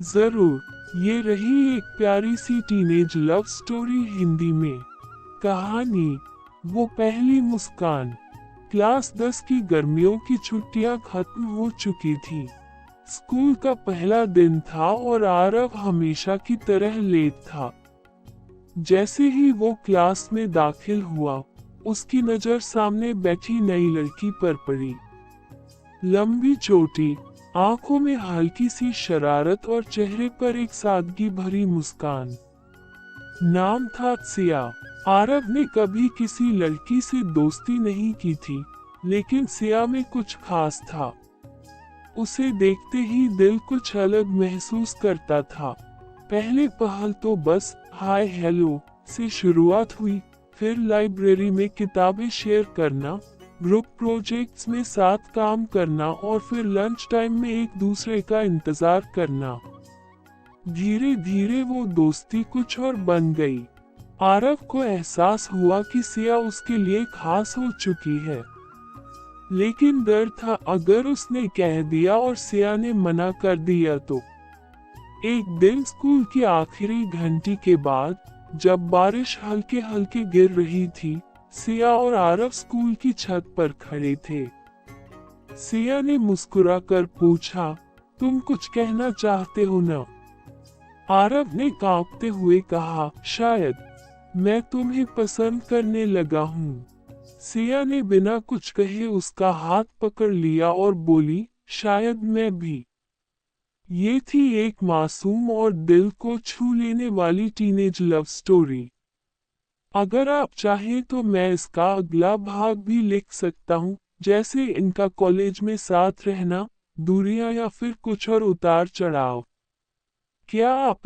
जरूर, ये रही एक प्यारी सी टीनेज लव स्टोरी हिंदी में। कहानी, वो पहली मुस्कान। क्लास 10 की गर्मियों की छुट्टियां खत्म हो चुकी थी। स्कूल का पहला दिन था और आरव हमेशा की तरह लेट था। जैसे ही वो क्लास में दाखिल हुआ, उसकी नजर सामने बैठी नई लड़की पर पड़ी। लंबी चोटी, आंखों में हल्की सी शरारत और चेहरे पर एक सादगी भरी मुस्कान। नाम था सिया। आरव ने कभी किसी लड़की से दोस्ती नहीं की थी, लेकिन सिया में कुछ खास था। उसे देखते ही दिल कुछ अलग महसूस करता था। पहले पहल तो बस हाय हेलो से शुरुआत हुई, फिर लाइब्रेरी में किताबें शेयर करना, ग्रुप प्रोजेक्ट्स में साथ काम करना और फिर लंच टाइम में एक दूसरे का इंतजार करना। धीरे धीरे वो दोस्ती कुछ और बन गई। आरव को एहसास हुआ कि सिया उसके लिए खास हो चुकी है। लेकिन डर था, अगर उसने कह दिया और सिया ने मना कर दिया तो। एक दिन स्कूल की आखिरी घंटी के बाद, जब बारिश हल्के हल्के गिर रही थी, सिया और आरव स्कूल की छत पर खड़े थे। सिया ने मुस्कुराकर पूछा, तुम कुछ कहना चाहते हो ना? आरव ने कांपते हुए कहा, शायद। मैं तुम्हें पसंद करने लगा हूँ। सिया ने बिना कुछ कहे उसका हाथ पकड़ लिया और बोली, शायद मैं भी। ये थी एक मासूम और दिल को छू लेने वाली टीनेज लव स्टोरी। अगर आप चाहें तो मैं इसका अगला भाग भी लिख सकता हूँ, जैसे इनका कॉलेज में साथ रहना, दूरियां या फिर कुछ और उतार चढ़ाव। क्या आप